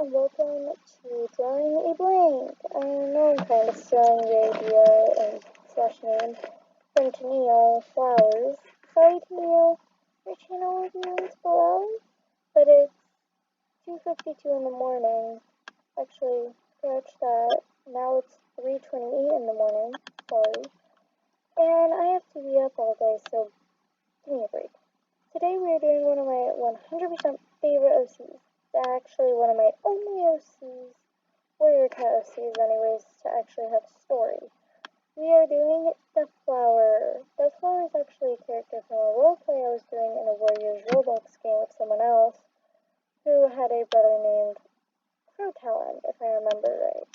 and welcome to Drawing a Blank. I know I'm kind of stealing the idea and slash name from Tennille Flowers. Sorry, Tennille, your channel will be linked below, but it's 2:52 in the morning. Actually, scratch that. Now it's 3:28 in the morning. Sorry. And I have to be up all day, so give me a break. Today we are doing one of my 100% favorite OCs. Actually, one of my only OCs, warrior cat OCs anyways, to actually have a story. We are doing Doveflower. Doveflower is actually a character from a roleplay I was doing in a Warriors Roblox game with someone else who had a brother named Crotalon, if I remember right.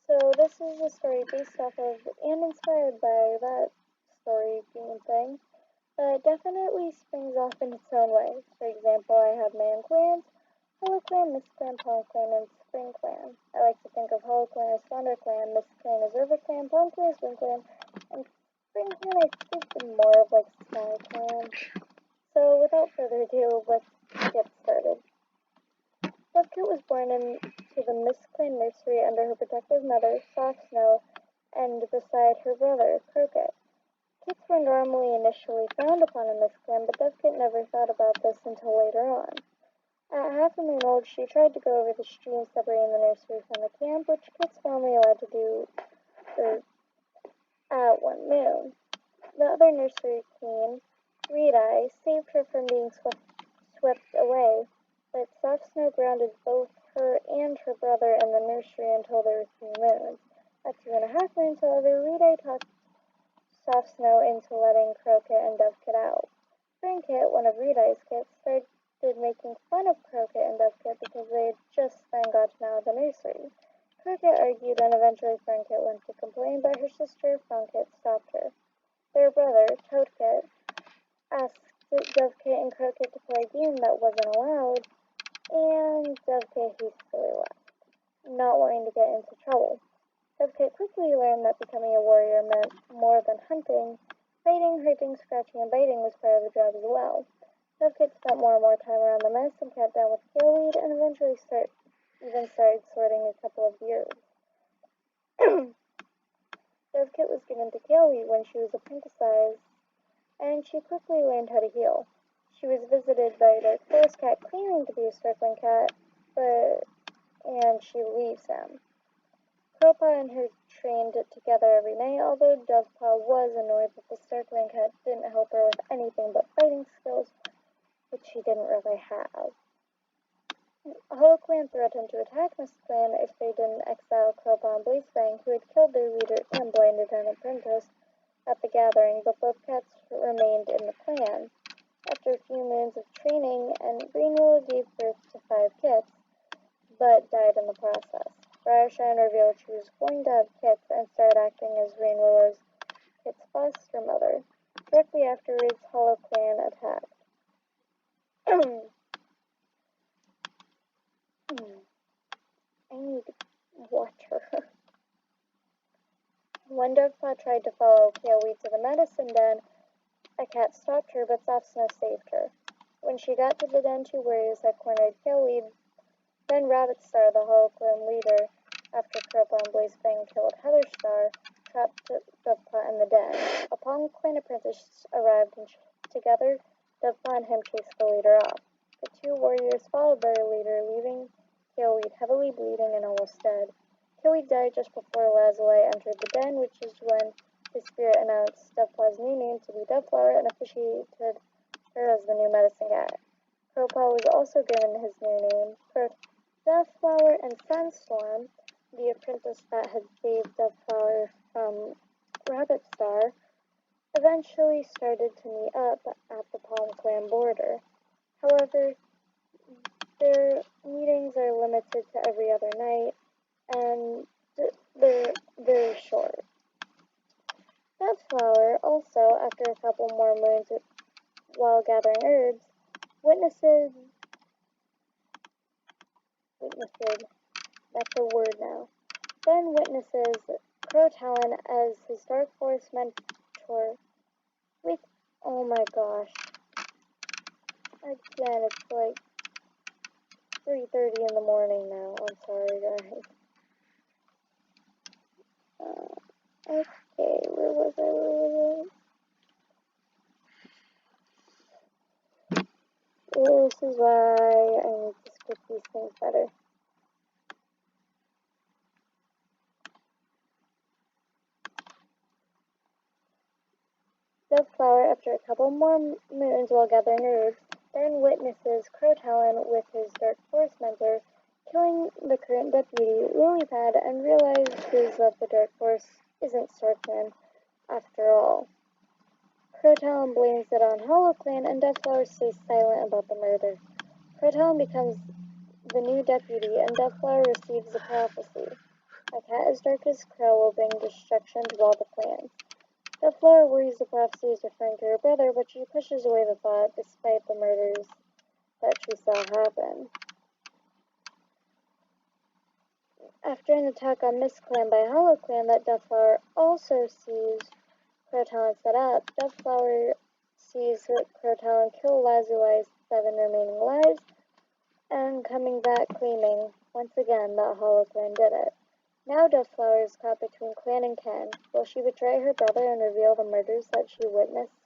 So this is a story based off of and inspired by that story game thing. But definitely springs off in its own way. For example, I have my own clans: Hollow Clan, Mist Clan, Palm Clan, and Spring Clan. I like to think of Hollow Clan as Thunder Clan, Mist Clan as River Clan, Palm Clan as Wind Clan, and Spring Clan I think is more of like Sky Clan. So without further ado, let's get started. Dovekit was born into the Mist Clan nursery under her protective mother, Soft Snow, and beside her brother, Croquet. Kits were normally initially frowned upon in this clan, but Dovekit never thought about this until later on. At half a moon old, she tried to go over the stream separating the nursery from the camp, which Kits were only allowed to do at one moon. The other nursery queen, Reed-Eye, saved her from being swept away, but Soft Snow grounded both her and her brother in the nursery until there were 3 moons. At 2.5 moons, however, Reed-Eye talked Soft Snow into letting Croquet and Dovekit out. Springkit, one of Reed-Eye's kits, started making fun of Croquet and Dovekit because they had just then gotten out of the nursery. Croquet argued, and eventually Springkit went to complain, but her sister, Funkit, stopped her. Their brother, Toadkit, asked Dovekit and Croquet to play a game that wasn't allowed, and Dovekit hastily left, not wanting to get into trouble. Dovekit quickly learned that becoming a warrior meant more than hunting. Fighting, hurting, scratching, and biting was part of the job as well. Dovekit spent more and more time around the mess and kept down with Kaleweed, and eventually started sorting a couple of beards. Dovekit was given to Kaleweed when she was apprenticed, and she quickly learned how to heal. She was visited by a dark forest cat claiming to be a circling cat, and she leaves him. Crowpaw and her trained together every night, although Dovepaw was annoyed that the circling cat didn't help her with anything but fighting skills, which she didn't really have. Hollow Clan threatened to attack Mist Clan if they didn't exile Crowpaw and Blazefang, who had killed their leader and blinded an apprentice at the gathering, but both cats remained in the clan. After a few moons of training, and Greenwillow gave birth to 5 kits, but died in the process. Briarshine revealed she was going to have kits and started acting as Greenwillow's kit's foster mother. Directly afterwards, Hollow Clan attacked. I need water. When Dovepaw tried to follow Kaleweed to the medicine den, a cat stopped her, but Soft Snow saved her. When she got to the den, 2 warriors had cornered Kaleweed. Then Rabbitstar, the Hollow Clan leader, after Crowpaw and Blazefang killed Heatherstar, trapped Dovepaw in the den. Upon Clan apprentices arrived and together, Dovepaw and him chased the leader off. The 2 warriors followed their leader, leaving Kaleweed heavily bleeding and almost dead. Kaleweed died just before Lazuli entered the den, which is when his spirit announced Dovepaw's new name to be Doveflower and officiated her as the new medicine cat. Crowpaw was also given his new name. Doveflower and Sunstorm, the apprentice that had saved Doveflower from Rabbitstar, eventually started to meet up at the Palm Clan border. However, their meetings are limited to every other night, and they're very short. Doveflower also, after a couple more moons while gathering herbs, witnessed, that's a word now, then witnesses Crotalon as his Dark Forest mentor with, oh my gosh, again, it's like, 3:30 in the morning now. I'm sorry, guys. Okay, where was I? This is why I need to script these things better. Doveflower, after a couple more moons while gathering herbs, then witnesses Crotalon with his Dark Forest mentor killing the current deputy, Lilypad, and realizes that the Dark Forest isn't Starkman after all. Crotalon blames it on HoloClan, and Doveflower stays silent about the murder. Crotalon becomes the new deputy, and Doveflower receives a prophecy. A cat as dark as Crow will bring destruction to all the clans. Doveflower worries the prophecy is referring to her brother, but she pushes away the thought despite the murders that she saw happen. After an attack on Mistclan by HoloClan that Doveflower also sees Crotalon set up, Doveflower sees Crotalon kill Lazuai's 7 remaining lives, and coming back claiming, once again, that HoloClan did it. Now Doveflower is caught between Clan and Ken. Will she betray her brother and reveal the murders that she witnessed,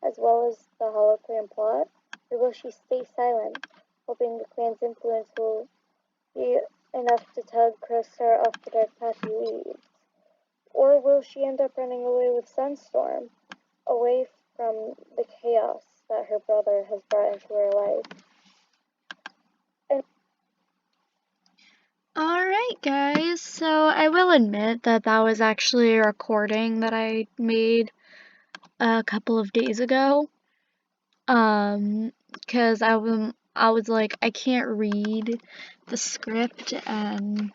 as well as the HoloClan plot? Or will she stay silent, hoping the clan's influence will be enough to tug Crowstar off the dark path he leads? Or will she end up running away with Sunstorm, away from the chaos that her brother has brought into her life? Alright guys, so I will admit that that was actually a recording that I made a couple of days ago. Cause I was like, I can't read the script and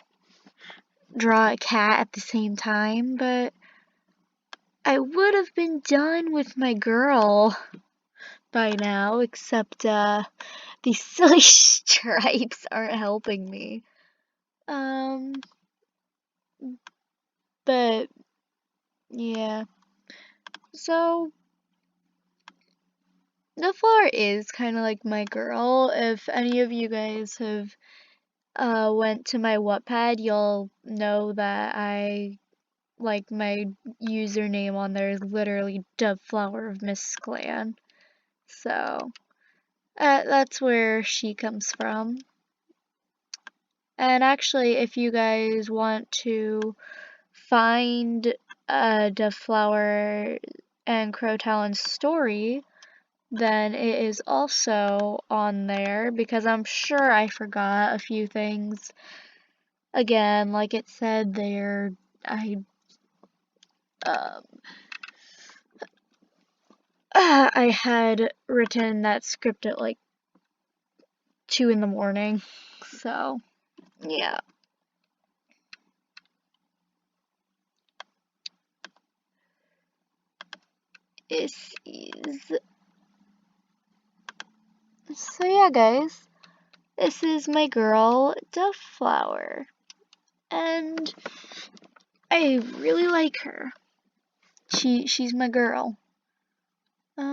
draw a cat at the same time, but I would have been done with my girl by now, except these silly stripes aren't helping me. But yeah. So Doveflower is kind of like my girl. If any of you guys have went to my Wattpad, you'll know that I like my username on there is literally Doveflower of Miss Clan. So that's where she comes from. And actually, if you guys want to find Doveflower and Crotalon's story, then it is also on there because I'm sure I forgot a few things. Again, like it said there, um, I had written that script at like 2 in the morning. So, yeah. This is. So, yeah, guys. This is my girl, Doveflower. And I really like her. She's my girl. You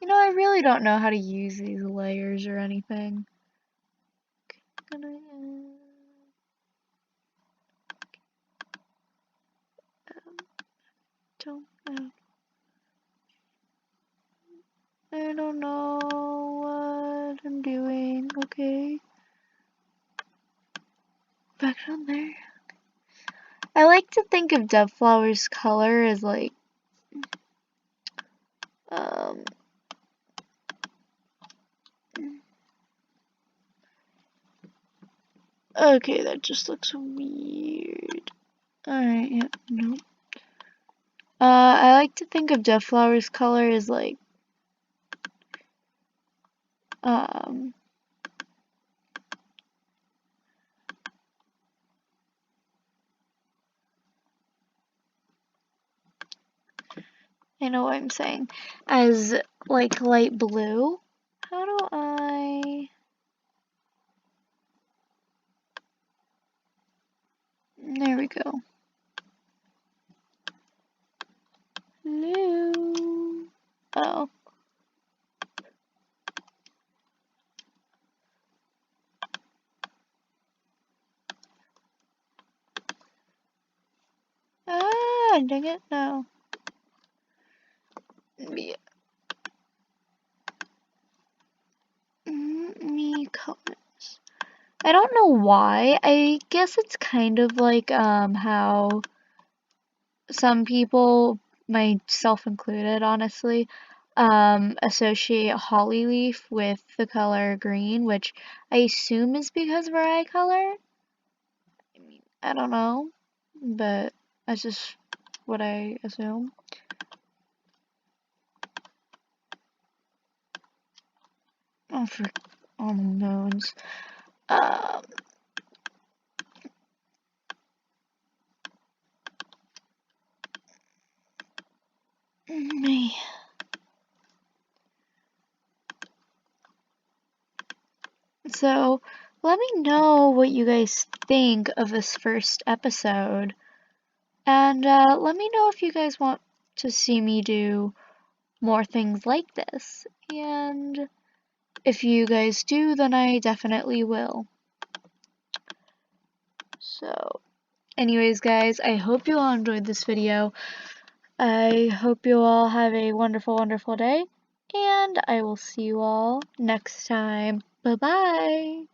know, I really don't know how to use these layers or anything. Don't know. I don't know what I'm doing. Okay. Back down there. I like to think of Doveflower's color as like, okay, that just looks weird. Alright, yeah, no. I like to think of Doveflower's color as like, I know what I'm saying, as like light blue. How do I... There we go. Hello. Oh. finding it now. Me colors. I don't know why. I guess it's kind of like how some people, myself included, honestly, associate holly leaf with the color green, which I assume is because of our eye color. I mean, I don't know, but that's just what I assume. Oh, for moons. Um, me. So, let me know what you guys think of this first episode. And let me know if you guys want to see me do more things like this. And if you guys do, then I definitely will. So, anyways, guys, I hope you all enjoyed this video. I hope you all have a wonderful, wonderful day. And I will see you all next time. Bye-bye.